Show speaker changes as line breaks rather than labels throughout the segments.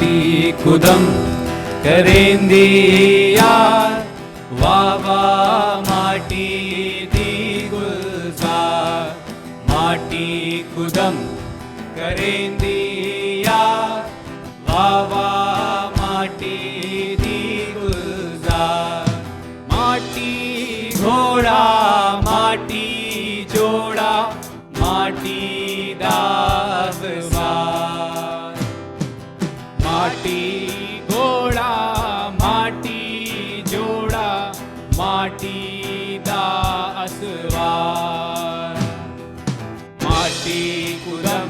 माटी कुदम करेंदी यार, वाह वाह माटी दी गुलजार, माटी कुदम करेंदी यार, वाह वाह माटी दी गुलजार। माटी घोड़ा माटी जोड़ा माटी दास बार, माटी घोड़ा माटी जोड़ा माटी दास बार। माटी कुदम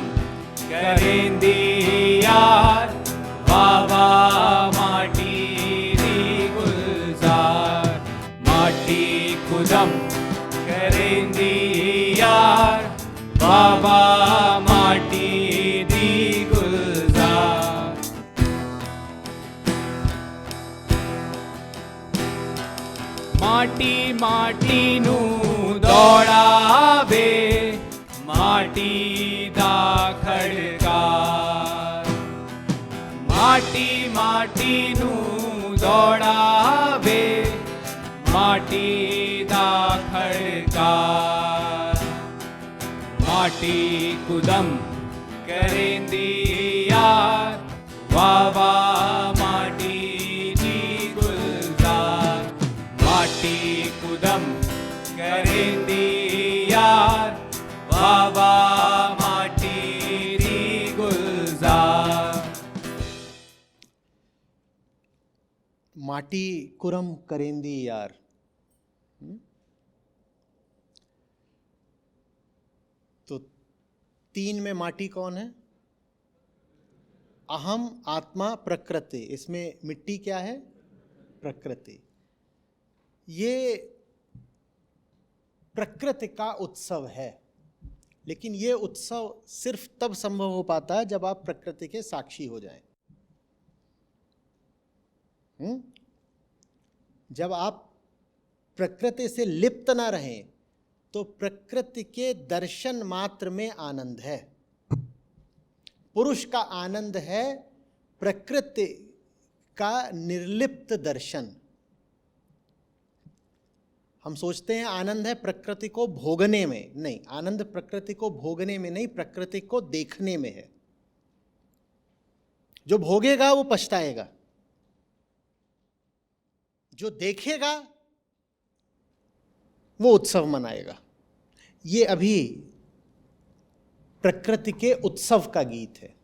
करेंदी यार, वाह वाह माटी दी गुलजार, माटी कुदम करेंदी यार, वाह वाह माटी दी गुलजार। माटी माटी नू दौड़ावे माटी दा खड़कार, माटी माटी नू दौड़ावे माटी दा खड़कार। माटी कुदम करेंदी यार, वाह वाह माटी दी गुलजार, माटी कुदम करेंदी यार, वाह वाह माटी दी गुलजार।
माटी कुरम करेंदी यार। तो 3 में माटी कौन है? अहम, आत्मा, प्रकृति। इसमें मिट्टी क्या है? प्रकृति। ये प्रकृति का उत्सव है, लेकिन ये उत्सव सिर्फ तब संभव हो पाता है जब आप प्रकृति के साक्षी हो जाएं। जब आप प्रकृति से लिप्त ना रहें तो प्रकृति के दर्शन मात्र में आनंद है। पुरुष का आनंद है प्रकृति का निर्लिप्त दर्शन। हम सोचते हैं आनंद है प्रकृति को भोगने में, नहीं, आनंद प्रकृति को भोगने में नहीं, प्रकृति को देखने में है। जो भोगेगा वो पछताएगा, जो देखेगा वो उत्सव मनाएगा। ये अभी प्रकृति के उत्सव का गीत है।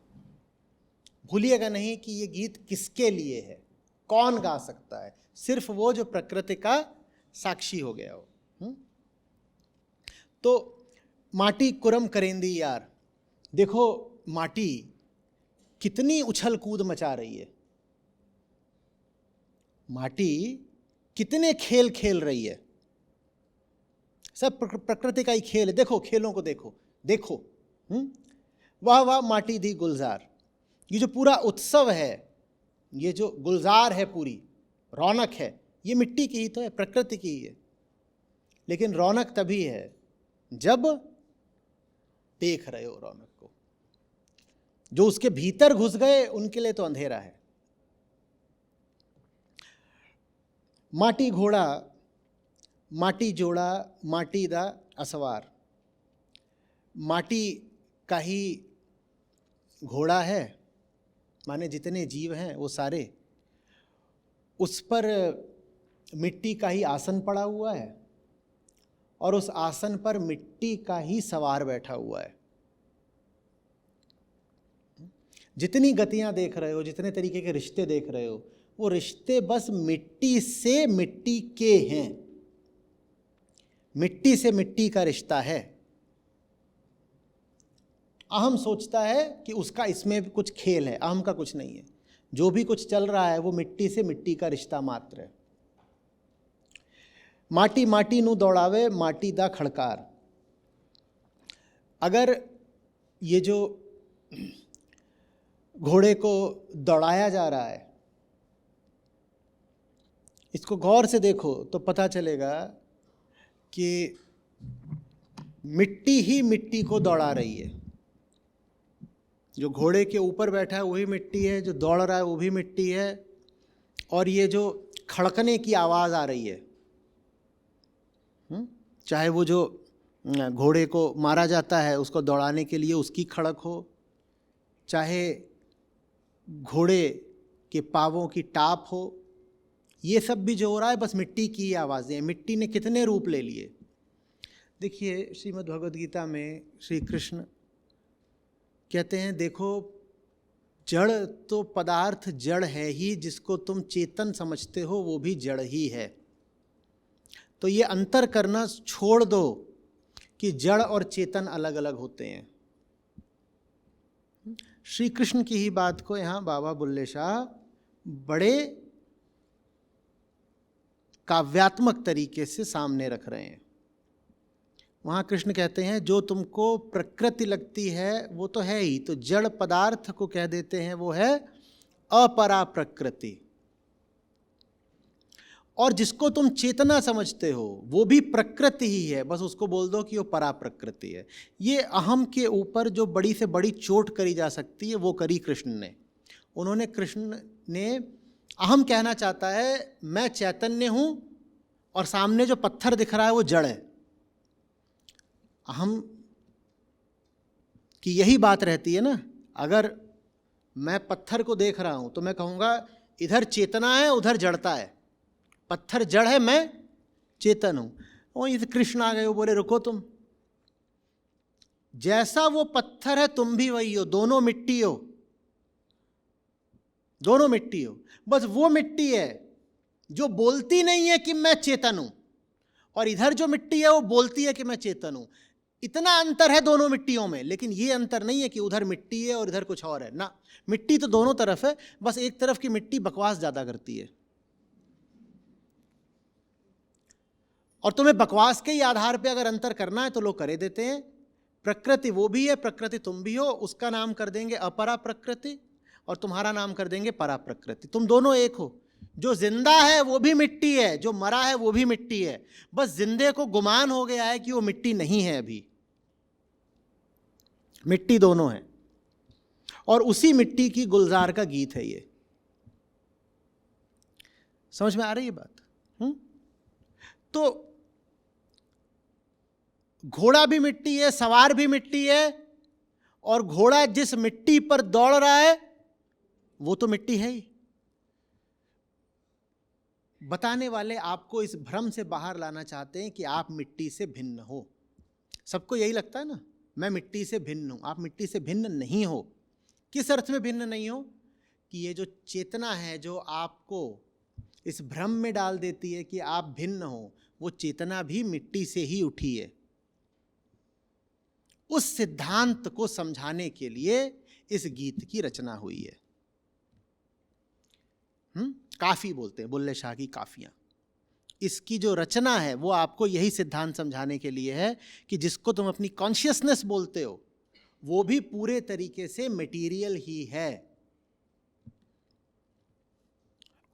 भूलिएगा नहीं कि ये गीत किसके लिए है, कौन गा सकता है? सिर्फ वो जो प्रकृति का साक्षी हो गया हो। तो माटी कुरम करेंदी यार। देखो माटी कितनी उछल कूद मचा रही है, माटी कितने खेल खेल रही है। सब प्रकृति का ही खेल है। देखो खेलों को देखो, देखो। वाह वाह माटी दी गुलजार। ये जो पूरा उत्सव है, ये जो गुलजार है, पूरी रौनक है, ये मिट्टी की ही तो है, प्रकृति की ही है। लेकिन रौनक तभी है जब देख रहे हो रौनक को। जो उसके भीतर घुस गए उनके लिए तो अंधेरा है। माटी घोड़ा माटी जोड़ा माटी दा असवार। माटी का ही घोड़ा है, माने जितने जीव हैं वो सारे, उस पर मिट्टी का ही आसन पड़ा हुआ है और उस आसन पर मिट्टी का ही सवार बैठा हुआ है। जितनी गतियां देख रहे हो, जितने तरीके के रिश्ते देख रहे हो, वो रिश्ते बस मिट्टी से मिट्टी के हैं। मिट्टी से मिट्टी का रिश्ता है। अहम सोचता है कि उसका इसमें कुछ खेल है, अहम का कुछ नहीं है। जो भी कुछ चल रहा है वो मिट्टी से मिट्टी का रिश्ता मात्र है। माटी माटी नू दौड़ावे माटी दा खड़कार। अगर ये जो घोड़े को दौड़ाया जा रहा है, इसको गौर से देखो तो पता चलेगा कि मिट्टी ही मिट्टी को दौड़ा रही है। जो घोड़े के ऊपर बैठा है वही मिट्टी है, जो दौड़ रहा है वो भी मिट्टी है, और ये जो खड़कने की आवाज़ आ रही है, चाहे वो जो घोड़े को मारा जाता है उसको दौड़ाने के लिए उसकी खड़क हो, चाहे घोड़े के पाँवों की टाप हो, ये सब भी जो हो रहा है बस मिट्टी की ही आवाज़ें हैं। मिट्टी ने कितने रूप ले लिए। देखिए श्रीमद् भगवद गीता में श्री कृष्ण कहते हैं, देखो जड़ तो पदार्थ जड़ है ही, जिसको तुम चेतन समझते हो वो भी जड़ ही है। तो ये अंतर करना छोड़ दो कि जड़ और चेतन अलग अलग होते हैं। श्री कृष्ण की ही बात को यहाँ बाबा बुल्ले शाह बड़े काव्यात्मक तरीके से सामने रख रहे हैं। वहाँ कृष्ण कहते हैं, जो तुमको प्रकृति लगती है वो तो है ही, तो जड़ पदार्थ को कह देते हैं वो है अपरा प्रकृति, और जिसको तुम चेतना समझते हो वो भी प्रकृति ही है, बस उसको बोल दो कि वो परा प्रकृति है। ये अहम के ऊपर जो बड़ी से बड़ी चोट करी जा सकती है वो करी कृष्ण ने। उन्होंने, कृष्ण ने अहम कहना चाहता है मैं चैतन्य हूँ और सामने जो पत्थर दिख रहा है वो जड़ है। अहम की यही बात रहती है ना, अगर मैं पत्थर को देख रहा हूँ तो मैं कहूँगा इधर चेतना है उधर जड़ता है, पत्थर जड़ है मैं चेतन हूँ। और इस कृष्ण आ गए, वो बोले रुको तुम, जैसा वो पत्थर है तुम भी वही हो, दोनों मिट्टी हो, दोनों मिट्टी हो। बस वो मिट्टी है जो बोलती नहीं है कि मैं चेतन हूं, और इधर जो मिट्टी है वो बोलती है कि मैं चेतन हूं। इतना अंतर है दोनों मिट्टियों में, लेकिन ये अंतर नहीं है कि उधर मिट्टी है और इधर कुछ और है ना। मिट्टी तो दोनों तरफ है, बस एक तरफ की मिट्टी बकवास ज्यादा करती है। और तुम्हें बकवास के ही आधार पे अगर अंतर करना है तो लोग करे देते हैं। प्रकृति वो भी है, प्रकृति तुम भी हो, उसका नाम कर देंगे अपरा प्रकृति और तुम्हारा नाम कर देंगे परा प्रकृति। तुम दोनों एक हो। जो जिंदा है वो भी मिट्टी है, जो मरा है वो भी मिट्टी है, बस जिंदे को गुमान हो गया है कि वो मिट्टी नहीं है। अभी मिट्टी दोनों है, और उसी मिट्टी की गुलजार का गीत है ये। समझ में आ रही है बात? तो घोड़ा भी मिट्टी है, सवार भी मिट्टी है, और घोड़ा जिस मिट्टी पर दौड़ रहा है वो तो मिट्टी है ही। बताने वाले आपको इस भ्रम से बाहर लाना चाहते हैं कि आप मिट्टी से भिन्न हो। सबको यही लगता है ना, मैं मिट्टी से भिन्न हूं। आप मिट्टी से भिन्न नहीं हो। किस अर्थ में भिन्न नहीं हो? कि ये जो चेतना है जो आपको इस भ्रम में डाल देती है कि आप भिन्न हो, वो चेतना भी मिट्टी से ही उठी है। उस सिद्धांत को समझाने के लिए इस गीत की रचना हुई है। काफी बोलते हैं, बुल्ले शाह की काफियां। इसकी जो रचना है वो आपको यही सिद्धांत समझाने के लिए है कि जिसको तुम अपनी कॉन्शियसनेस बोलते हो वो भी पूरे तरीके से मटेरियल ही है।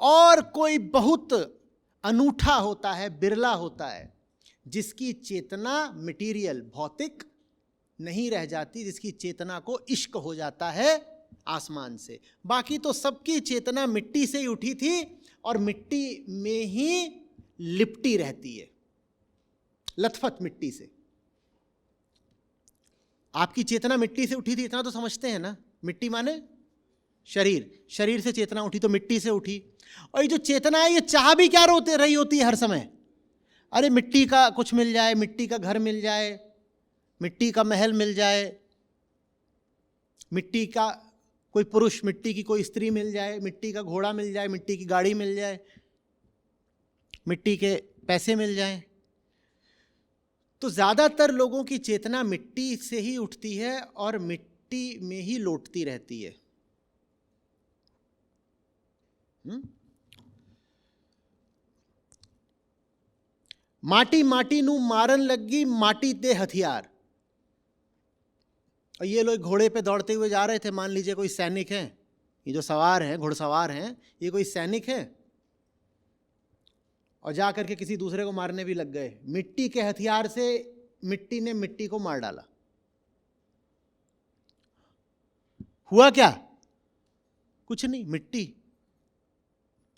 और कोई बहुत अनूठा होता है, बिरला होता है, जिसकी चेतना मटेरियल भौतिक नहीं रह जाती, जिसकी चेतना को इश्क हो जाता है आसमान से। बाकी तो सबकी चेतना मिट्टी से ही उठी थी और मिट्टी में ही लिपटी रहती है, लथपथ मिट्टी से। आपकी चेतना मिट्टी से उठी थी, इतना तो समझते हैं ना। मिट्टी माने शरीर, शरीर से चेतना उठी तो मिट्टी से उठी। और ये जो चेतना है ये चाह भी क्या रोते रही होती है हर समय, अरे मिट्टी का कुछ मिल जाए, मिट्टी का घर मिल जाए, मिट्टी का महल मिल जाए, मिट्टी का कोई पुरुष, मिट्टी की कोई स्त्री मिल जाए, मिट्टी का घोड़ा मिल जाए, मिट्टी की गाड़ी मिल जाए, मिट्टी के पैसे मिल जाएं। तो ज़्यादातर लोगों की चेतना मिट्टी से ही उठती है और मिट्टी में ही लौटती रहती है। माटी माटी नू मारन लगी, माटी दे हथियार। और ये लोग घोड़े पे दौड़ते हुए जा रहे थे। मान लीजिए कोई सैनिक हैं, ये जो सवार हैं, घुड़सवार हैं, ये कोई सैनिक हैं और जा करके किसी दूसरे को मारने भी लग गए। मिट्टी के हथियार से मिट्टी ने मिट्टी को मार डाला। हुआ क्या? कुछ नहीं, मिट्टी।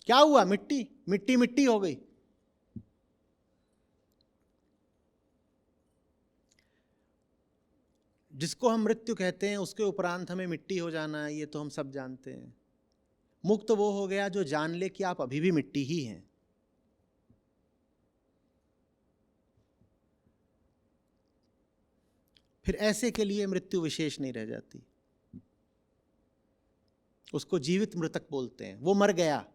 क्या हुआ? मिट्टी मिट्टी मिट्टी हो गई। जिसको हम मृत्यु कहते हैं उसके उपरांत हमें मिट्टी हो जाना है, ये तो हम सब जानते हैं। मुक्त वो हो गया जो जान ले कि आप अभी भी मिट्टी ही हैं। फिर ऐसे के लिए मृत्यु विशेष नहीं रह जाती, उसको जीवित मृतक बोलते हैं। वो मर गया।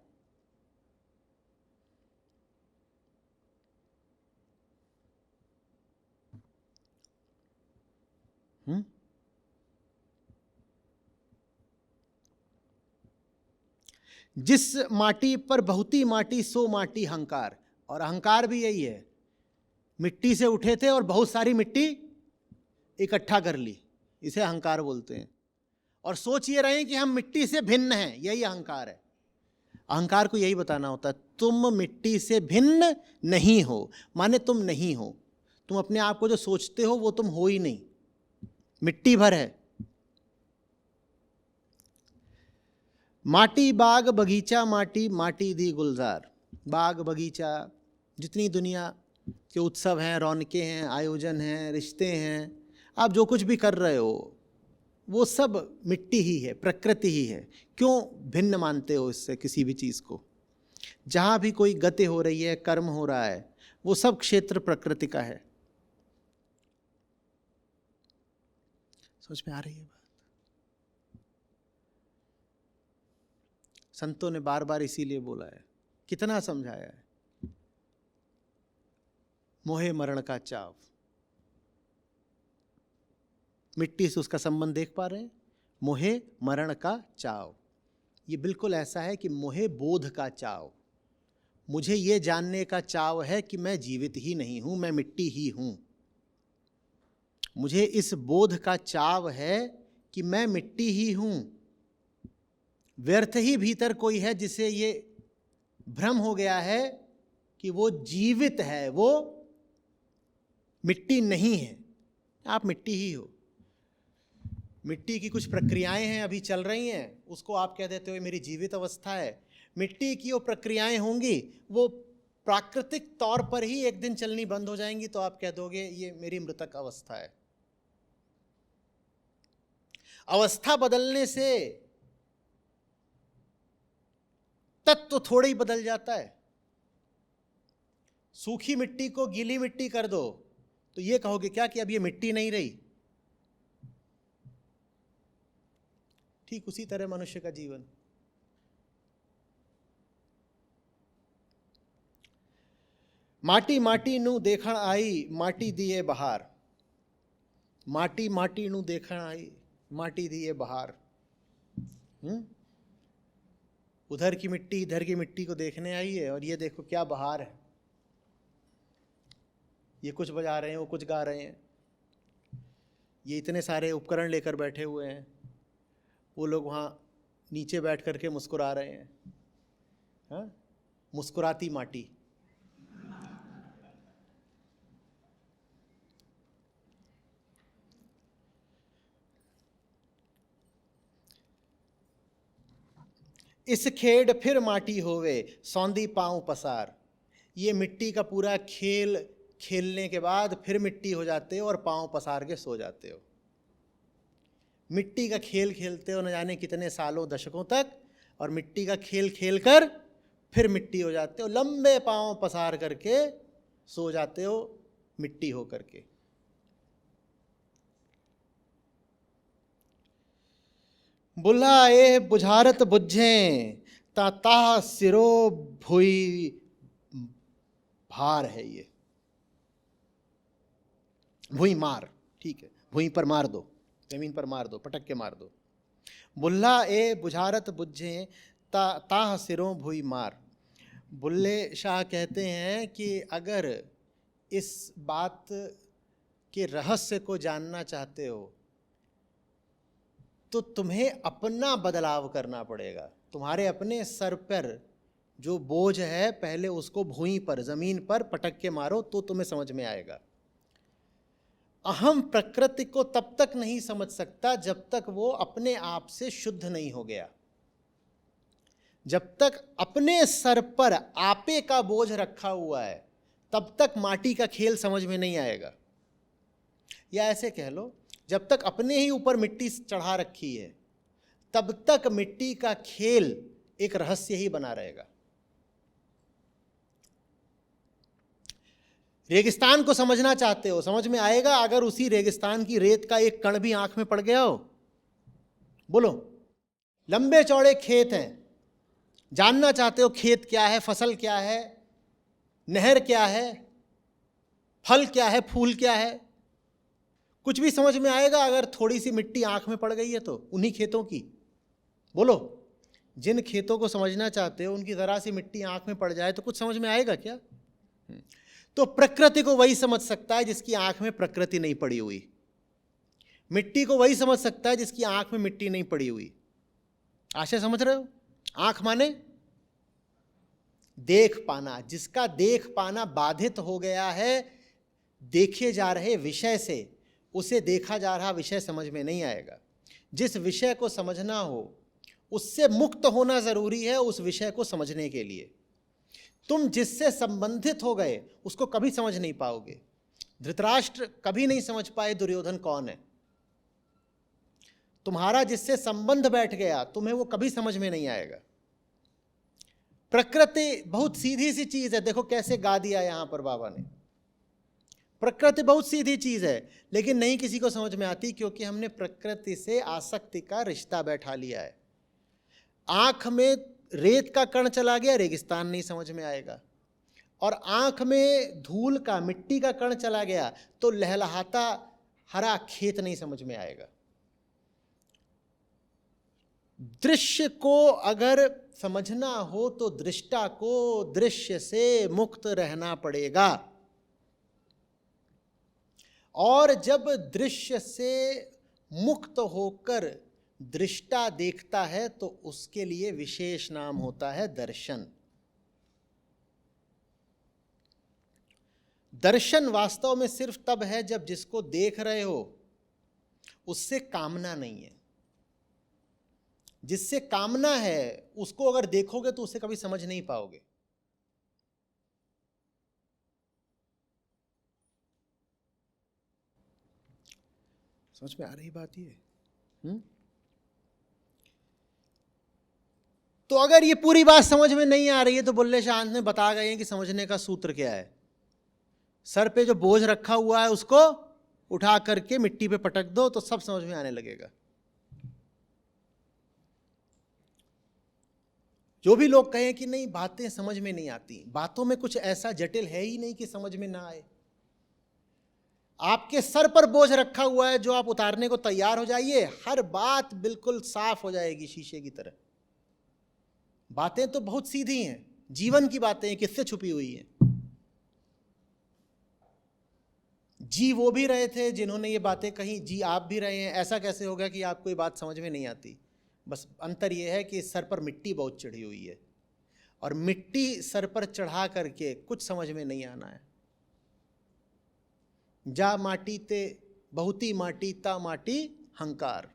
जिस माटी पर बहुती माटी सो माटी हंकार। और अहंकार भी यही है, मिट्टी से उठे थे और बहुत सारी मिट्टी इकट्ठा कर ली, इसे अहंकार बोलते हैं। और सोच ये रहे हैं कि हम मिट्टी से भिन्न हैं, यही अहंकार है। अहंकार को यही बताना होता है, तुम मिट्टी से भिन्न नहीं हो, माने तुम नहीं हो। तुम अपने आप को जो सोचते हो वो तुम हो ही नहीं, मिट्टी भर है। माटी बाग बगीचा माटी, माटी दी गुलजार। बाग बगीचा, जितनी दुनिया के उत्सव हैं, रौनकें हैं, आयोजन हैं, रिश्ते हैं, आप जो कुछ भी कर रहे हो वो सब मिट्टी ही है, प्रकृति ही है। क्यों भिन्न मानते हो इससे किसी भी चीज़ को? जहाँ भी कोई गति हो रही है, कर्म हो रहा है, वो सब क्षेत्र प्रकृति का है। समझ में आ रही है बात? संतों ने बार बार इसीलिए बोला है, कितना समझाया है, मोहे मरण का चाव। मिट्टी से उसका संबंध देख पा रहे हैं, मोहे मरण का चाव। ये बिल्कुल ऐसा है कि मोहे बोध का चाव, मुझे ये जानने का चाव है कि मैं जीवित ही नहीं हूं, मैं मिट्टी ही हूं। मुझे इस बोध का चाव है कि मैं मिट्टी ही हूं। व्यर्थ ही भीतर कोई है जिसे ये भ्रम हो गया है कि वो जीवित है, वो मिट्टी नहीं है। आप मिट्टी ही हो। मिट्टी की कुछ प्रक्रियाएं हैं अभी चल रही हैं, उसको आप कह देते हो मेरी जीवित अवस्था है। मिट्टी की वो प्रक्रियाएं होंगी, वो प्राकृतिक तौर पर ही एक दिन चलनी बंद हो जाएंगी, तो आप कह दोगे ये मेरी मृतक अवस्था है। अवस्था बदलने से तत्व तो थोड़ा ही बदल जाता है। सूखी मिट्टी को गीली मिट्टी कर दो तो ये कहोगे क्या कि अब ये मिट्टी नहीं रही? ठीक उसी तरह मनुष्य का जीवन। माटी माटी नू देखण आई, माटी दिए बहार। माटी माटी नू देखण आई, माटी दिए बहार। उधर की मिट्टी इधर की मिट्टी को देखने आई है, और ये देखो क्या बहार है। ये कुछ बजा रहे हैं, वो कुछ गा रहे हैं, ये इतने सारे उपकरण लेकर बैठे हुए हैं, वो लोग वहाँ नीचे बैठ करके मुस्कुरा रहे हैं। हाँ, मुस्कुराती माटी। इस खेड फिर माटी होवे, सौंदी पाँव पसार। ये मिट्टी का पूरा खेल खेलने के बाद फिर मिट्टी हो जाते हो और पाँव पसार के सो जाते हो। मिट्टी का खेल खेलते हो न जाने कितने सालों दशकों तक, और मिट्टी का खेल खेल कर फिर मिट्टी हो जाते हो, लंबे पाँव पसार करके सो जाते हो मिट्टी हो करके। बुल्हा ए बुझारत बुझें ताह सिरो भुई भार है। ये भुई मार, ठीक है, भुई पर मार दो, जमीन पर मार दो, पटक के मार दो। बुल्हा ए बुझारत बुझें ताह सिरों भुई मार। बुल्ले शाह कहते हैं कि अगर इस बात के रहस्य को जानना चाहते हो तो तुम्हें अपना बदलाव करना पड़ेगा। तुम्हारे अपने सर पर जो बोझ है पहले उसको भूमि पर, ज़मीन पर पटक के मारो तो तुम्हें समझ में आएगा। अहम प्रकृति को तब तक नहीं समझ सकता जब तक वो अपने आप से शुद्ध नहीं हो गया। जब तक अपने सर पर आपे का बोझ रखा हुआ है तब तक माटी का खेल समझ में नहीं आएगा। या ऐसे कह लो, जब तक अपने ही ऊपर मिट्टी चढ़ा रखी है तब तक मिट्टी का खेल एक रहस्य ही बना रहेगा। रेगिस्तान को समझना चाहते हो, समझ में आएगा अगर उसी रेगिस्तान की रेत का एक कण भी आंख में पड़ गया हो? बोलो। लंबे चौड़े खेत हैं, जानना चाहते हो खेत क्या है, फसल क्या है, नहर क्या है, फल क्या है, फूल क्या है? कुछ भी समझ में आएगा अगर थोड़ी सी मिट्टी आंख में पड़ गई है तो उन्हीं खेतों की? बोलो। जिन खेतों को समझना चाहते हो उनकी जरा सी मिट्टी आंख में पड़ जाए तो कुछ समझ में आएगा क्या? तो प्रकृति को वही समझ सकता है जिसकी आंख में प्रकृति नहीं पड़ी हुई। मिट्टी को वही समझ सकता है जिसकी आंख में मिट्टी नहीं पड़ी हुई। आशय समझ रहे हो? आंख माने देख पाना। जिसका देख पाना बाधित हो गया है देखे जा रहे विषय से, उसे देखा जा रहा विषय समझ में नहीं आएगा। जिस विषय को समझना हो उससे मुक्त होना जरूरी है उस विषय को समझने के लिए। तुम जिससे संबंधित हो गए उसको कभी समझ नहीं पाओगे। धृतराष्ट्र कभी नहीं समझ पाए दुर्योधन कौन है। तुम्हारा जिससे संबंध बैठ गया तुम्हें वो कभी समझ में नहीं आएगा। प्रकृति बहुत सीधी सी चीज है। देखो कैसे गा दिया यहां पर बाबा ने। प्रकृति बहुत सीधी चीज है लेकिन नहीं किसी को समझ में आती, क्योंकि हमने प्रकृति से आसक्ति का रिश्ता बैठा लिया है। आंख में रेत का कण चला गया, रेगिस्तान नहीं समझ में आएगा। और आंख में धूल का, मिट्टी का कण चला गया तो लहलहाता हरा खेत नहीं समझ में आएगा। दृश्य को अगर समझना हो तो दृष्टा को दृश्य से मुक्त रहना पड़ेगा। और जब दृश्य से मुक्त होकर दृष्टा देखता है तो उसके लिए विशेष नाम होता है दर्शन। दर्शन वास्तव में सिर्फ तब है जब जिसको देख रहे हो उससे कामना नहीं है। जिससे कामना है उसको अगर देखोगे तो उसे कभी समझ नहीं पाओगे। समझ में आ रही बात ये? तो अगर ये पूरी बात समझ में नहीं आ रही है तो बुल्ले शाह ने बता गए हैं कि समझने का सूत्र क्या है। सर पे जो बोझ रखा हुआ है उसको उठा करके मिट्टी पे पटक दो तो सब समझ में आने लगेगा। जो भी लोग कहें कि नहीं बातें समझ में नहीं आती, बातों में कुछ ऐसा जटिल है ही नहीं कि समझ में ना आए। आपके सर पर बोझ रखा हुआ है जो आप उतारने को तैयार हो जाइए, हर बात बिल्कुल साफ हो जाएगी शीशे की तरह। बातें तो बहुत सीधी हैं, जीवन की बातें हैं, किससे छुपी हुई हैं। जी वो भी रहे थे जिन्होंने ये बातें कही, जी आप भी रहे हैं। ऐसा कैसे होगा कि आपको ये बात समझ में नहीं आती? बस अंतर ये है कि सर पर मिट्टी बहुत चढ़ी हुई है और मिट्टी सर पर चढ़ा करके कुछ समझ में नहीं आना है। जा माटी ते बहुती माटी ता माटी हंकार।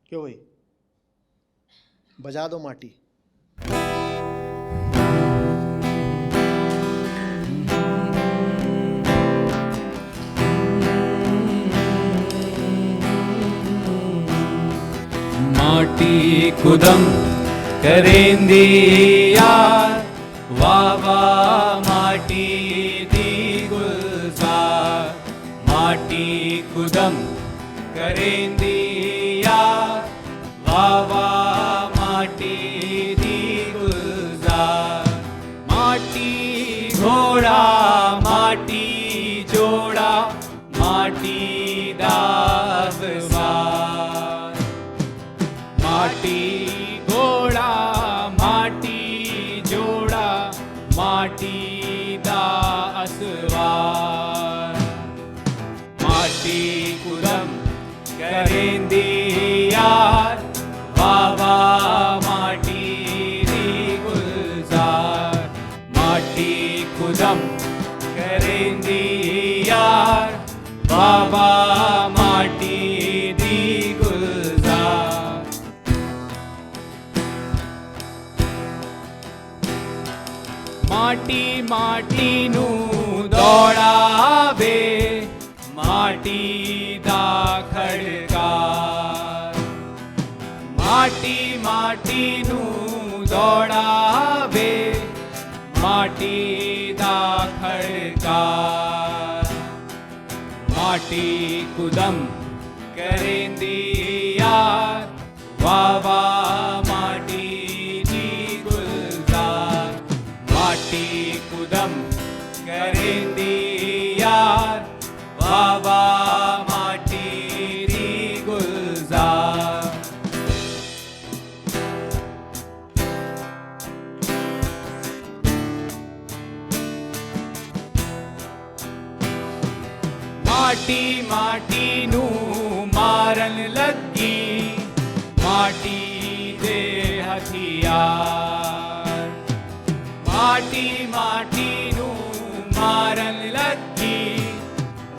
क्यों भाई, बजा दो माटी।
माटी खुदम करेंदी यार, वाह वाह माटी दी गुलजार। माटी खुदम करेंदी यार, वाह वाह माटी दी गुलजार। माटी घोड़ा माटी जोड़ा, माटी दास बार। माटी घोड़ा माटी जोड़ा, माटी दास बार। माटी कुदम करेंदी यार, वाह वाह माटी दी गुलजार। माटी कुदम દોડાવે માટી દા ખડકાર માટી માટીનું દોડાવે માટી દા ખડકાર માટી કુદમ કરેંદી યાર વાવા માટીની ગુલઝાર માટી કુદમ કરેંદી યાર વાવા માટીની ગુલઝાર માટી માટીનું મારન લગી માટી દે હથિયાર માટી માટીનું મારન લગી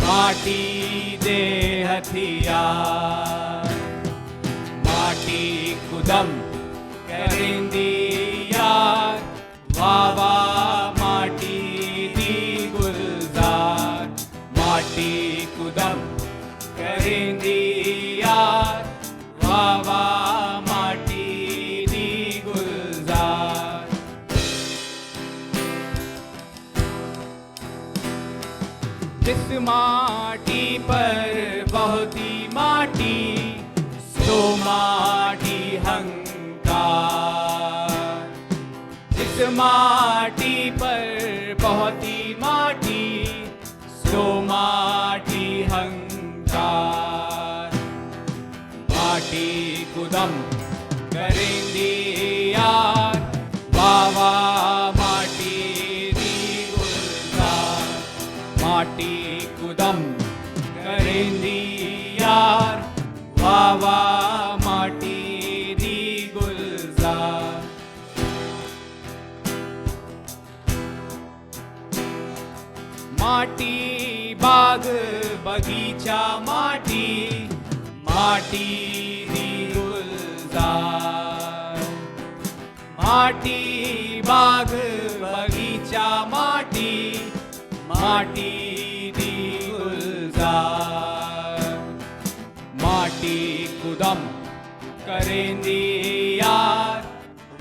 માટી દે હથિયાર માટી કુદમ કરેંદી યાર વાવા માટીની ગુલઝાર માટી કુદમ કરેંદી યાર વાવા માટીની ગુલઝાર जिस माटी पर बहती माटी सो माटी हंकार जिस माटी पर बहती माटी सो माटी हंकार माटी कुदम करेंदी यार वावा माटीनी गुलजार माटी कुदम करेंदी यार वावा माटीनी गुलजार माटी बाग बगीचा माटी माटीनी गुलजार माटी बाग बगीचा माटी माटीनी गुलजार माटी कुदम करेंदी यार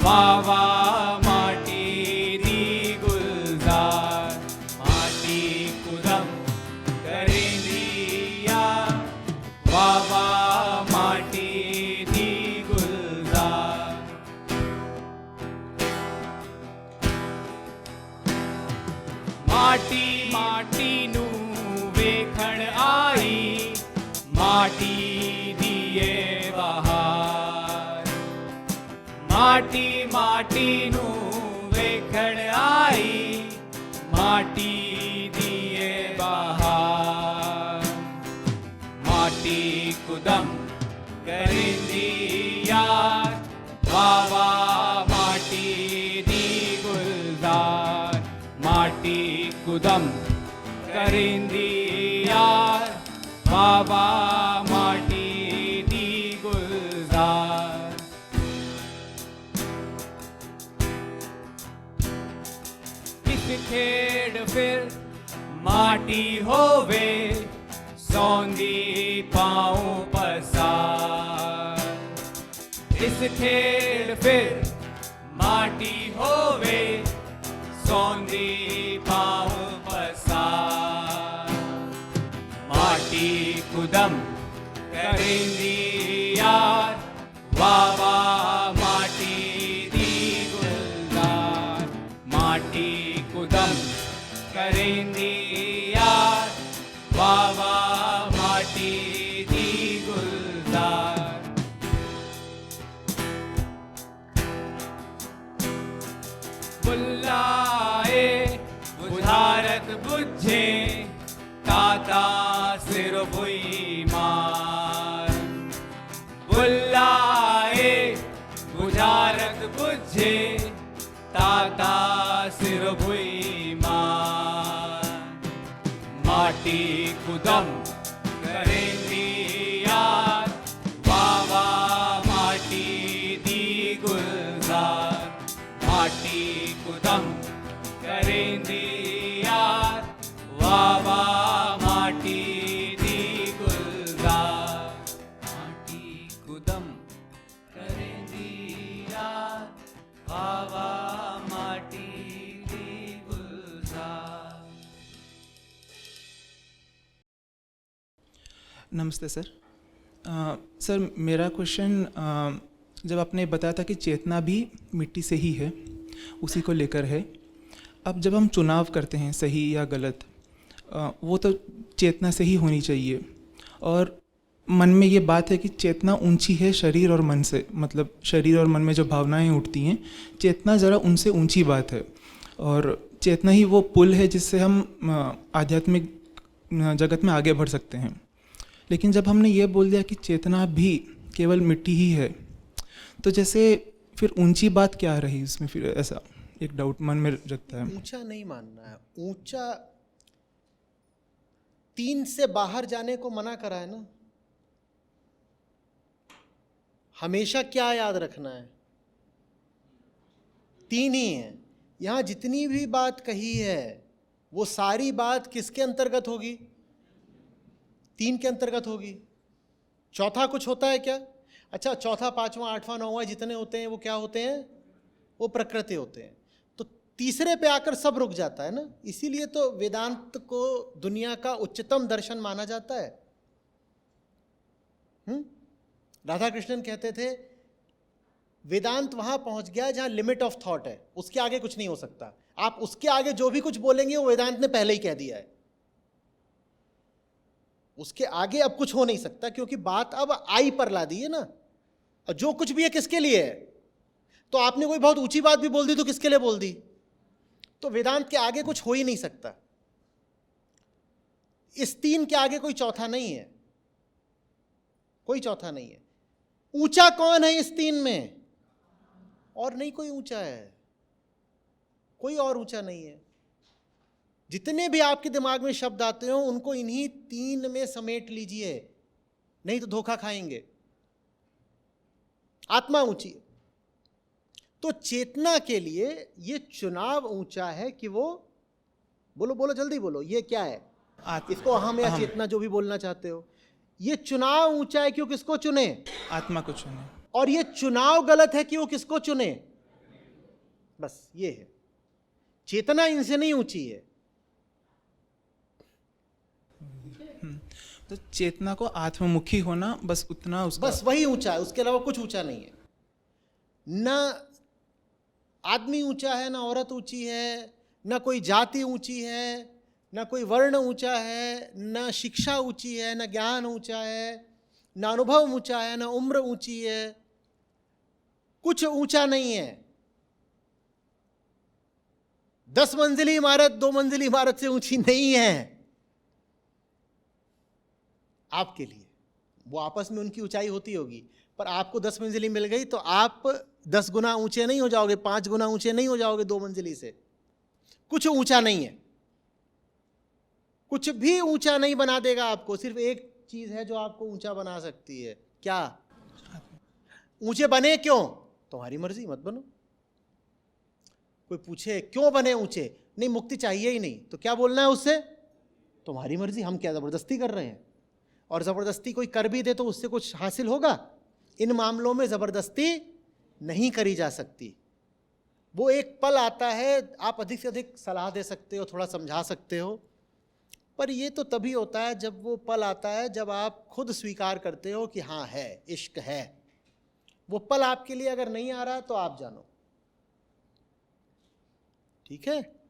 वावा माटीनी गुलजार माटी कुदम करेंदी यार वावा माटीनी गुलजार माटी माटीનું વેખણ આઈ માટી દીએ બહાર માટી માટીનું વેખણ આઈ માટી દીએ બહાર માટી કુદમ કરેંદી યાર વાવા માટીની ગુલઝાર माटी कुदम करेंदी यार बाबा माटीनी गुलजार इस खेड़ फिर माटी होवे सौंदी पाँव पसार इस खेड़ फिर माटी होवे सौंदी पाँव पसार माटी कुदम करेंदी यार वावा माटीनी गुलजार माटी कुदम करेंदी यार वावा माटीनी गुलजार बुल्लाए बुझारत बुझे ताता सिर भुई मार बुल्लाए बुझारत बुझे ताता सिर भुई मार माटी कुदम करेंदी यार वावा माटीनी गुलजार माटी कुदम करेंदी यार
नमस्ते सर। सर मेरा क्वेश्चन, जब आपने बताया था कि चेतना भी मिट्टी से ही है, उसी को लेकर है। अब जब हम चुनाव करते हैं सही या गलत, वो तो चेतना से ही होनी चाहिए। और मन में ये बात है कि चेतना ऊंची है शरीर और मन से, मतलब शरीर और मन में जो भावनाएं उठती हैं, चेतना ज़रा उनसे ऊंची बात है। और चेतना ही वो पुल है जिससे हम आध्यात्मिक जगत में आगे बढ़ सकते हैं। लेकिन जब हमने ये बोल दिया कि चेतना भी केवल मिट्टी ही है, तो जैसे फिर ऊंची बात क्या रही उसमें? फिर ऐसा एक डाउट मन में रखता है।
ऊंचा नहीं मानना है। ऊंचा 3 से बाहर जाने को मना करा है ना। हमेशा क्या याद रखना है? 3 ही है। यहां जितनी भी बात कही है वो सारी बात किसके अंतर्गत होगी? 3 के अंतर्गत होगी। चौथा कुछ होता है क्या? अच्छा, चौथा, पांचवा, आठवां, नौवां जितने होते हैं वो क्या होते हैं? वो प्रकृति होते हैं। तो तीसरे पे आकर सब रुक जाता है ना। इसीलिए तो वेदांत को दुनिया का उच्चतम दर्शन माना जाता है। राधा कृष्णन कहते थे वेदांत वहां पहुंच गया जहां लिमिट ऑफ थॉट है, उसके आगे कुछ नहीं हो सकता। आप उसके आगे जो भी कुछ बोलेंगे वो वेदांत ने पहले ही कह दिया है। उसके आगे अब कुछ हो नहीं सकता, क्योंकि बात अब आई पर ला दी है ना। और जो कुछ भी है किसके लिए है? तो आपने कोई बहुत ऊंची बात भी बोल दी तो किसके लिए बोल दी? तो वेदांत के आगे कुछ हो ही नहीं सकता। इस 3 के आगे कोई चौथा नहीं है, कोई चौथा नहीं है। ऊंचा कौन है इस 3 में? और नहीं कोई ऊंचा है, कोई और ऊंचा नहीं है। जितने भी आपके दिमाग में शब्द आते हो उनको इन्हीं 3 में समेट लीजिए, नहीं तो धोखा खाएंगे। आत्मा ऊंची है। तो चेतना के लिए ये चुनाव ऊंचा है कि वो, बोलो बोलो जल्दी बोलो, ये क्या है? इसको अहम या चेतना, जो भी बोलना चाहते हो। ये चुनाव ऊंचा है कि वो किसको चुने?
आत्मा को चुने।
और ये चुनाव गलत है कि वो किसको चुने? बस ये है। चेतना इनसे नहीं ऊंची है।
तो चेतना को आत्ममुखी होना, बस उतना उसका,
बस वही ऊंचा है, उसके अलावा कुछ ऊंचा नहीं है। ना आदमी ऊंचा है, ना औरत ऊंची है, ना कोई जाति ऊंची है, ना कोई वर्ण ऊंचा है, ना शिक्षा ऊंची है, ना ज्ञान ऊंचा है, ना अनुभव ऊंचा है, ना उम्र ऊंची है। कुछ ऊंचा नहीं है। 10 मंजिली इमारत 2 मंजिली इमारत से ऊंची नहीं है आपके लिए। वो आपस में उनकी ऊंचाई होती होगी, पर आपको 10 मंजिली मिल गई तो आप 10 गुना ऊंचे नहीं हो जाओगे, 5 गुना ऊंचे नहीं हो जाओगे 2 मंजिली से। कुछ ऊंचा नहीं है, कुछ भी ऊंचा नहीं बना देगा आपको। सिर्फ एक चीज है जो आपको ऊंचा बना सकती है। क्या? ऊंचे बने क्यों? तुम्हारी मर्जी, मत बनो। कोई पूछे क्यों बने ऊंचे? नहीं, मुक्ति चाहिए ही नहीं, तो क्या बोलना है उससे? तुम्हारी मर्जी। हम क्या जबरदस्ती कर रहे हैं? और ज़बरदस्ती कोई कर भी दे तो उससे कुछ हासिल होगा? इन मामलों में ज़बरदस्ती नहीं करी जा सकती। वो एक पल आता है, आप अधिक से अधिक सलाह दे सकते हो, थोड़ा समझा सकते हो, पर ये तो तभी होता है जब वो पल आता है जब आप खुद स्वीकार करते हो कि हाँ है, इश्क है। वो पल आपके लिए अगर नहीं आ रहा तो आप जानो, ठीक है?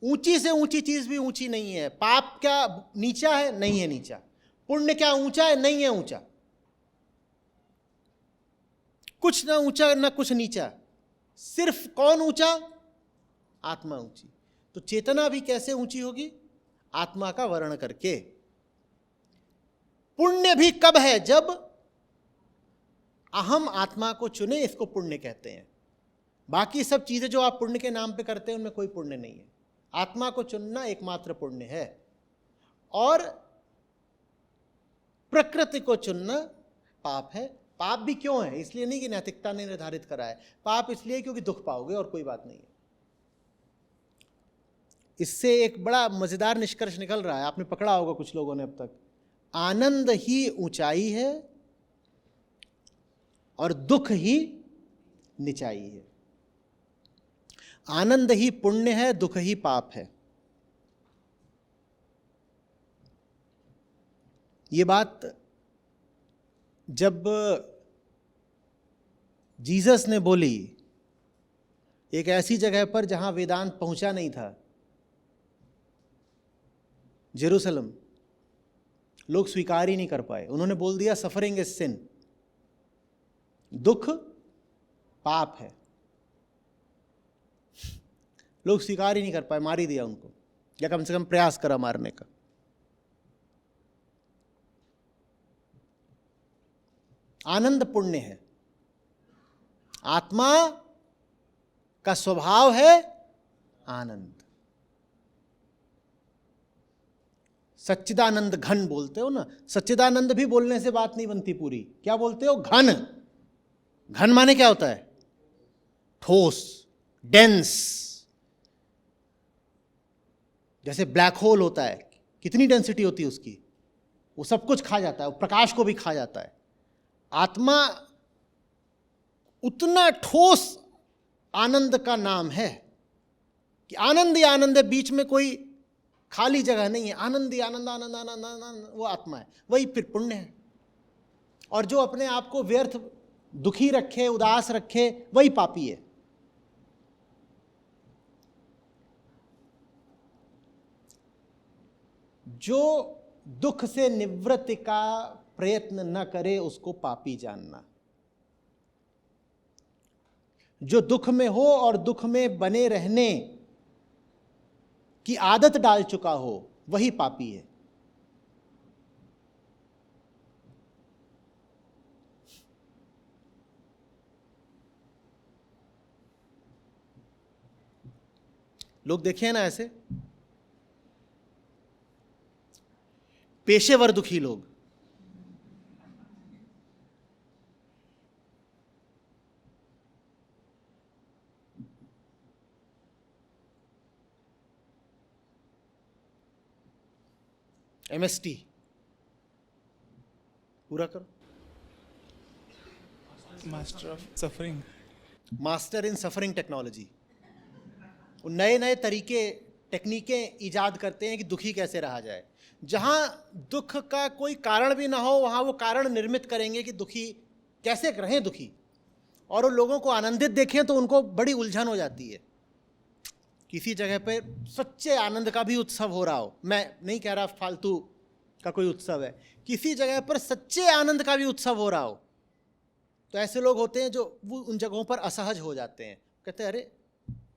ऊंची से ऊंची चीज भी ऊंची नहीं है। पाप क्या नीचा है? नहीं है नीचा। पुण्य क्या ऊंचा है? नहीं है ऊंचा। कुछ ना ऊंचा ना कुछ नीचा, सिर्फ कौन ऊंचा? आत्मा ऊंची। तो चेतना भी कैसे ऊंची होगी? आत्मा का वर्ण करके। पुण्य भी कब है? जब अहम आत्मा को चुने, इसको पुण्य कहते हैं। बाकी सब चीजें जो आप पुण्य के नाम पे करते हैं उनमें कोई पुण्य नहीं है। आत्मा को चुनना एकमात्र पुण्य है। और प्रकृति को चुनना पाप है। पाप भी क्यों है? इसलिए नहीं कि नैतिकता ने निर्धारित करा है। पाप इसलिए क्योंकि दुख पाओगे, और कोई बात नहीं है। इससे एक बड़ा मजेदार निष्कर्ष निकल रहा है, आपने पकड़ा होगा कुछ लोगों ने अब तक। आनंद ही ऊंचाई है और दुख ही निचाई है। आनंद ही पुण्य है, दुख ही पाप है। ये बात जब जीसस ने बोली एक ऐसी जगह पर जहां वेदांत पहुंचा नहीं था, जेरूसलम, लोग स्वीकार ही नहीं कर पाए। उन्होंने बोल दिया सफरिंग इज सिन, दुख पाप है। लोग स्वीकार ही नहीं कर पाए, मार ही दिया उनको, या कम से कम प्रयास करा मारने का। आनंद पुण्य है, आत्मा का स्वभाव है आनंद। सच्चिदानंद घन बोलते हो ना, सच्चिदानंद भी बोलने से बात नहीं बनती पूरी। क्या बोलते हो? घन। घन माने क्या होता है? ठोस, डेंस। जैसे ब्लैक होल होता है, कितनी डेंसिटी होती है उसकी, वो सब कुछ खा जाता है, वो प्रकाश को भी खा जाता है। आत्मा उतना ठोस आनंद का नाम है कि आनंद ही आनंद है, बीच में कोई खाली जगह नहीं है। आनंद ही आनंद, आनंद आनंद आनंद, वो आत्मा है। वही फिर पुण्य है। और जो अपने आप को व्यर्थ दुखी रखे, उदास रखे, वही पापी है। जो दुख से निवृत्ति का प्रयत्न न करे उसको पापी जानना। जो दुख में हो और दुख में बने रहने की आदत डाल चुका हो वही पापी है। लोग देखे हैं ना ऐसे पेशेवर दुखी लोग, MST पूरा करो,
master of suffering,
master in suffering technology. वो नए नए तरीके, टेक्निकें इजाद करते हैं कि दुखी कैसे रहा जाए। जहां दुख का कोई कारण भी ना हो वहां वो कारण निर्मित करेंगे कि दुखी कैसे रहें दुखी। और वो लोगों को आनंदित देखें तो उनको बड़ी उलझन हो जाती है। किसी जगह पे सच्चे आनंद का भी उत्सव हो रहा हो, मैं नहीं कह रहा फालतू का कोई उत्सव है, किसी जगह पर सच्चे आनंद का भी उत्सव हो रहा हो, तो ऐसे लोग होते हैं जो वो उन जगहों पर असहज हो जाते हैं। कहते हैं अरे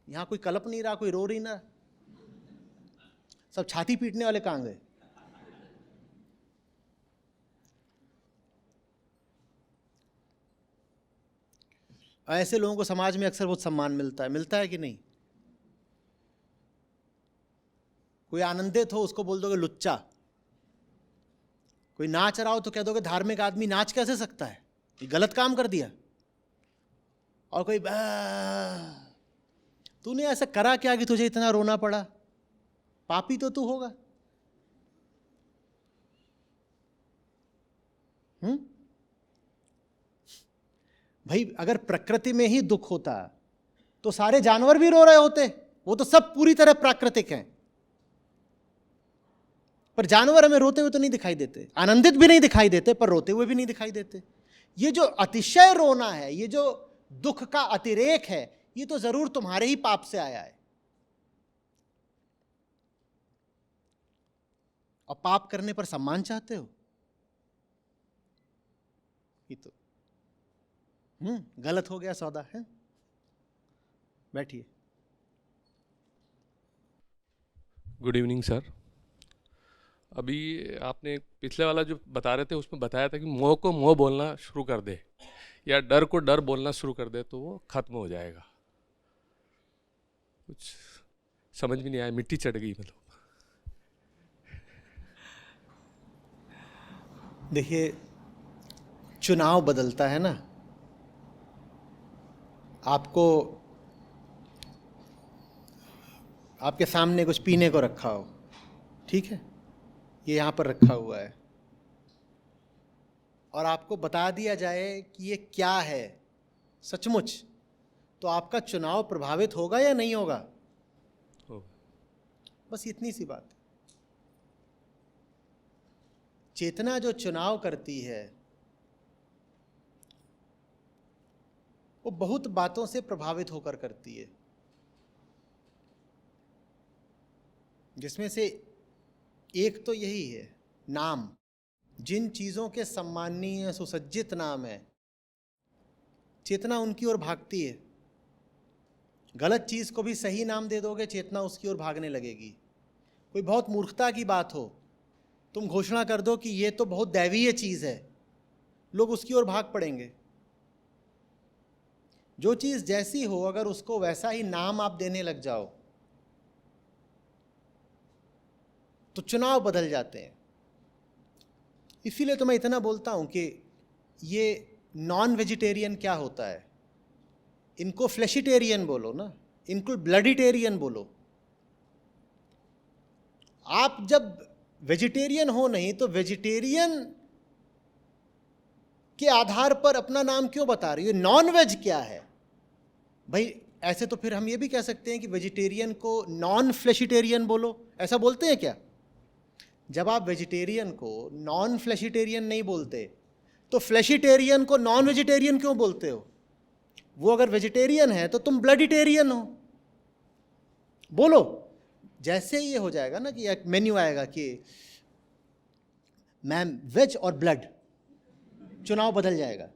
यहाँ कोई कलप नहीं रहा, कोई रो रही ना, सब छाती पीटने वाले कहाँ गए। ऐसे लोगों को समाज में अक्सर बहुत सम्मान मिलता है कि नहीं? कोई आनंदित हो उसको बोल दोगे लुच्चा, कोई नाच रहा हो तो कह दोगे धार्मिक आदमी नाच कैसे सकता है, ये गलत काम कर दिया। और कोई तूने ऐसा करा क्या कि तुझे इतना रोना पड़ा, पापी तो तू होगा। भाई अगर प्रकृति में ही दुख होता तो सारे जानवर भी रो रहे होते, वो तो सब पूरी तरह प्राकृतिक हैं। पर जानवर हमें रोते हुए तो नहीं दिखाई देते, आनंदित भी नहीं दिखाई देते, पर रोते हुए भी नहीं दिखाई देते। ये जो अतिशय रोना है, ये जो दुख का अतिरेक है, ये तो जरूर तुम्हारे ही पाप से आया है। और पाप करने पर सम्मान चाहते हो, ये तो गलत हो गया सौदा है। बैठिए।
Good evening sir. अभी आपने पिछले वाला जो बता रहे थे उसमें बताया था कि मोह को मोह बोलना शुरू कर दे या डर को डर बोलना शुरू कर दे तो वो खत्म हो जाएगा। कुछ समझ में नहीं आया, मिट्टी चढ़ गई मतलब।
देखिए चुनाव बदलता है ना, आपको आपके सामने कुछ पीने को रखा हो, ठीक है, ये यहाँ पर रखा हुआ है, और आपको बता दिया जाए कि ये क्या है सचमुच, तो आपका चुनाव प्रभावित होगा या नहीं होगा? बस इतनी सी बात है। चेतना जो चुनाव करती है वो बहुत बातों से प्रभावित होकर करती है, जिसमें से एक तो यही है नाम। जिन चीज़ों के सम्माननीय सुसज्जित नाम है, चेतना उनकी ओर भागती है। गलत चीज़ को भी सही नाम दे दोगे, चेतना उसकी ओर भागने लगेगी। कोई बहुत मूर्खता की बात हो, तुम घोषणा कर दो कि ये तो बहुत दैवीय चीज़ है, लोग उसकी ओर भाग पड़ेंगे। जो चीज़ जैसी हो, अगर उसको वैसा ही नाम आप देने लग जाओ तो चुनाव बदल जाते हैं। इसीलिए तो मैं इतना बोलता हूं कि ये नॉन वेजिटेरियन क्या होता है, इनको फ्लेशिटेरियन बोलो ना, इनको ब्लडिटेरियन बोलो। आप जब वेजिटेरियन हो नहीं तो वेजिटेरियन के आधार पर अपना नाम क्यों बता रही हो? नॉन वेज क्या है भाई? ऐसे तो फिर हम ये भी कह सकते हैं कि वेजिटेरियन को नॉन फ्लेशिटेरियन बोलो, ऐसा बोलते हैं क्या? जब आप वेजिटेरियन को नॉन फ्लेशिटेरियन नहीं बोलते तो फ्लेशिटेरियन को नॉन वेजिटेरियन क्यों बोलते हो? वो अगर वेजिटेरियन है तो तुम ब्लडिटेरियन हो। बोलो। जैसे ये हो जाएगा ना कि एक मेन्यू आएगा कि मैम वेज और ब्लड, चुनाव बदल जाएगा।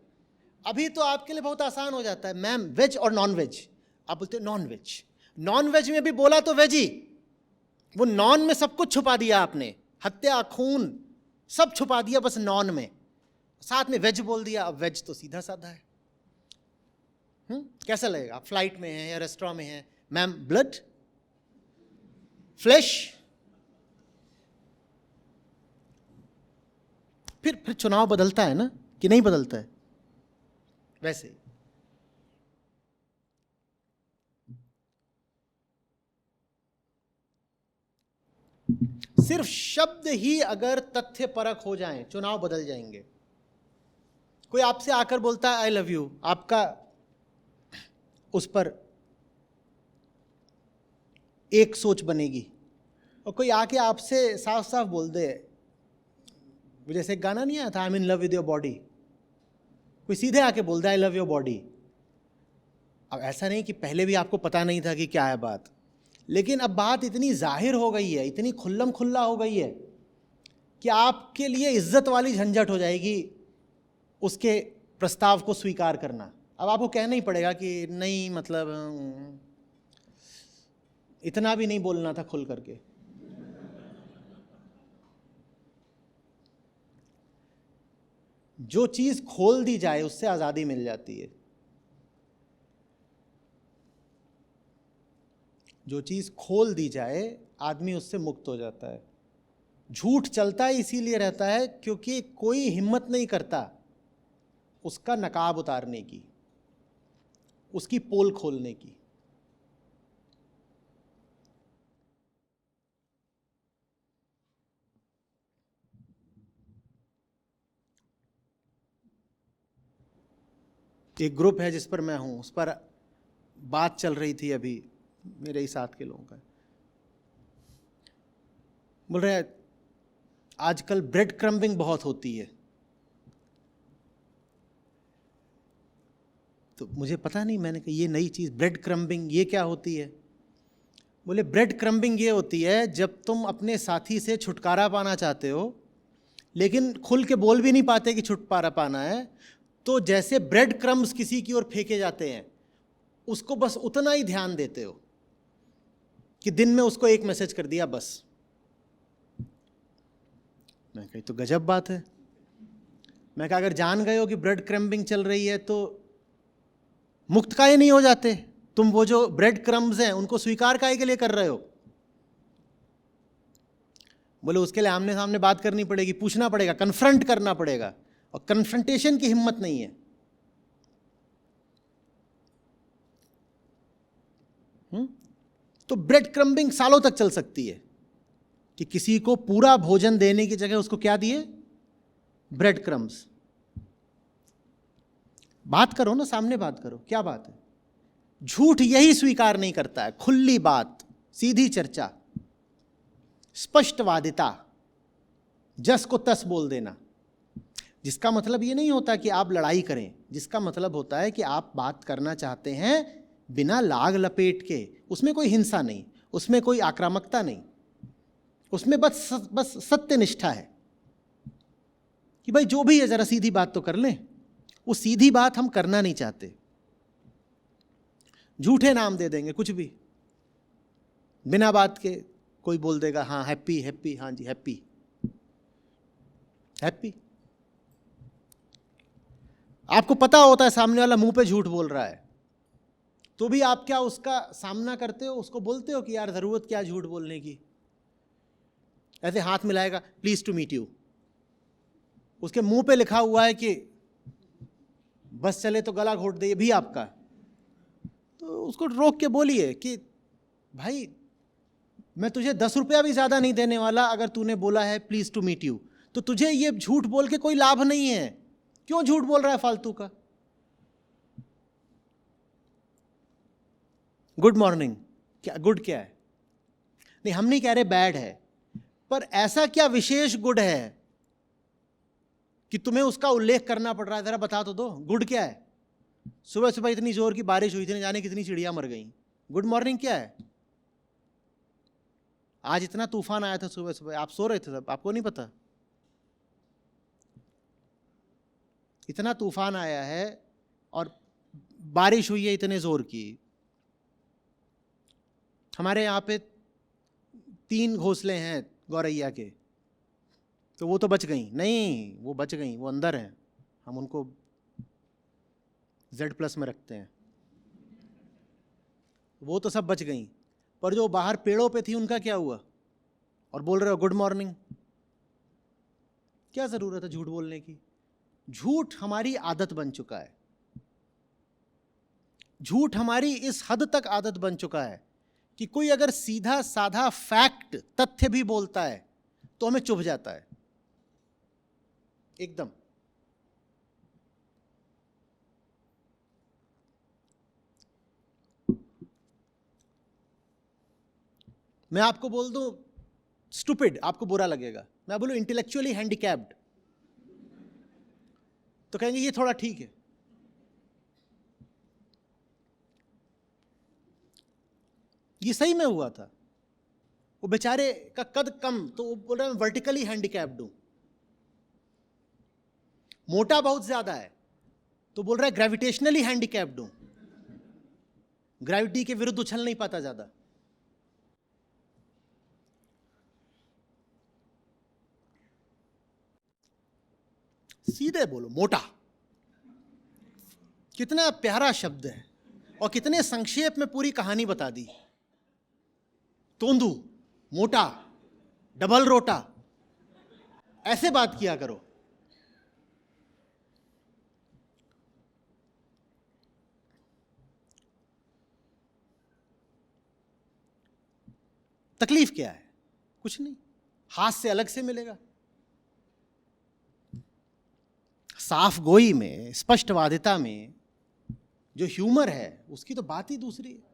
अभी तो आपके लिए बहुत आसान हो जाता है, मैम वेज और नॉन वेज, आप बोलते हो नॉन वेज। नॉन वेज में भी बोला तो वेज ही, वो नॉन में सब कुछ छुपा दिया आपने, हत्या खून सब छुपा दिया बस नॉन में, साथ में वेज बोल दिया। अब वेज तो सीधा साधा है। कैसा लगेगा? आप फ्लाइट में हैं या रेस्टोरेंट में हैं, मैम ब्लड फ्लैश, फिर चुनाव बदलता है ना कि नहीं बदलता है? वैसे ही सिर्फ शब्द ही अगर तथ्य परक हो जाएं, चुनाव बदल जाएंगे। कोई आपसे आकर बोलता है आई लव यू, आपका उस पर एक सोच बनेगी, और कोई आके आपसे साफ साफ बोल दे, जैसे एक गाना नहीं आया था I am in love with your body, कोई सीधे आके बोल दे आई लव योर बॉडी। अब ऐसा नहीं कि पहले भी आपको पता नहीं था कि क्या है बात, लेकिन अब बात इतनी जाहिर हो गई है, इतनी खुल्लम खुल्ला हो गई है कि आपके लिए इज्जत वाली झंझट हो जाएगी उसके प्रस्ताव को स्वीकार करना। अब आपको कहना ही पड़ेगा कि नहीं, मतलब इतना भी नहीं बोलना था खुल करके। जो चीज खोल दी जाए उससे आजादी मिल जाती है। जो चीज खोल दी जाए आदमी उससे मुक्त हो जाता है। झूठ चलता है इसीलिए रहता है क्योंकि कोई हिम्मत नहीं करता उसका नकाब उतारने की, उसकी पोल खोलने की। एक ग्रुप है जिस पर मैं हूं, उस पर बात चल रही थी अभी मेरे ही साथ के लोगों का। बोल रहे आजकल ब्रेड क्रम्बिंग बहुत होती है। तो मुझे पता नहीं, मैंने कहा ये नई चीज़ ब्रेड क्रम्बिंग ये क्या होती है? बोले ब्रेड क्रम्बिंग ये होती है जब तुम अपने साथी से छुटकारा पाना चाहते हो लेकिन खुल के बोल भी नहीं पाते कि छुटकारा पाना है, तो जैसे ब्रेड क्रम्स किसी की ओर फेंके जाते हैं उसको बस उतना ही ध्यान देते हो कि दिन में उसको एक मैसेज कर दिया बस। मैं कही तो गजब बात है। मैं कहा अगर जान गए हो कि ब्रेड क्रम्बिंग चल रही है तो मुक्त काहे नहीं हो जाते? तुम वो जो ब्रेड क्रम्स हैं उनको स्वीकार काहे के लिए कर रहे हो? बोले उसके लिए आमने सामने बात करनी पड़ेगी, पूछना पड़ेगा, कन्फ्रंट करना पड़ेगा, और कन्फ्रंटेशन की हिम्मत नहीं है। तो ब्रेड क्रम्बिंग सालों तक चल सकती है कि किसी को पूरा भोजन देने की जगह उसको क्या दिए? Bread crumbs. बात करो ना, सामने बात करो, क्या बात है? झूठ यही स्वीकार नहीं करता है, खुली बात, सीधी चर्चा, स्पष्टवादिता। जस को तस बोल देना, जिसका मतलब ये नहीं होता कि आप लड़ाई करें, जिसका मतलब होता है कि आप बात करना चाहते हैं बिना लाग लपेट के, उसमें कोई हिंसा नहीं, उसमें कोई आक्रामकता नहीं, उसमें बस सत्यनिष्ठा है कि भाई जो भी है जरा सीधी बात तो कर लें। वो सीधी बात हम करना नहीं चाहते, झूठे नाम दे देंगे कुछ भी बिना बात के। कोई बोल देगा हाँ हैप्पी हैप्पी, हाँ जी हैप्पी हैप्पी। आपको पता होता है सामने वाला मुंह पे झूठ बोल रहा है, तो भी आप क्या उसका सामना करते हो, उसको बोलते हो कि यार ज़रूरत क्या झूठ बोलने की। ऐसे हाथ मिलाएगा प्लीज़ टू मीट यू, उसके मुंह पे लिखा हुआ है कि बस चले तो गला घोट दे, ये भी आपका, तो उसको रोक के बोलिए कि भाई मैं तुझे 10 रुपया भी ज़्यादा नहीं देने वाला, अगर तूने बोला है प्लीज़ टू मीट यू, तो तुझे ये झूठ बोल के कोई लाभ नहीं है। क्यों झूठ बोल रहा है फालतू का। गुड मॉर्निंग, क्या गुड क्या है? नहीं, हम नहीं कह रहे बैड है, पर ऐसा क्या विशेष गुड है कि तुम्हें उसका उल्लेख करना पड़ रहा है? जरा बता तो दो, गुड क्या है? सुबह सुबह इतनी जोर की बारिश हुई थी, न जाने कितनी चिड़िया मर गई। गुड मॉर्निंग क्या है? आज इतना तूफान आया था सुबह सुबह, आप सो रहे थे सब, आपको नहीं पता? इतना तूफान आया है और बारिश हुई है इतने जोर की। हमारे यहाँ पे 3 घोंसले हैं गौरैया के, तो वो तो बच गई। नहीं, वो बच गई, वो अंदर हैं, हम उनको Z+ में रखते हैं, वो तो सब बच गई। पर जो बाहर पेड़ों पे थी उनका क्या हुआ? और बोल रहे हो गुड मॉर्निंग। क्या ज़रूरत है झूठ बोलने की? झूठ हमारी आदत बन चुका है, झूठ हमारी इस हद तक आदत बन चुका है कि कोई अगर सीधा साधा फैक्ट, तथ्य भी बोलता है तो हमें चुभ जाता है एकदम। मैं आपको बोल दूं स्टूपिड, आपको बुरा लगेगा। मैं बोलूं इंटेलेक्चुअली हैंडीकैप्ड, तो कहेंगे ये थोड़ा ठीक है। ये सही में हुआ था। वो बेचारे का कद कम, तो वो बोल रहा है मैं वर्टिकली हैंडीकैप्ड हूं। मोटा बहुत ज्यादा है, तो बोल रहा है ग्रेविटेशनली हैंडीकैप्ड हूं, ग्रेविटी के विरुद्ध उछल नहीं पाता ज्यादा। सीधे बोलो मोटा, कितना प्यारा शब्द है और कितने संक्षेप में पूरी कहानी बता दी। तोंदू, मोटा, डबल रोटा, ऐसे बात किया करो। तकलीफ क्या है? कुछ नहीं, हाथ से अलग से मिलेगा। साफ गोई में, स्पष्टवादिता में जो ह्यूमर है, उसकी तो बात ही दूसरी है।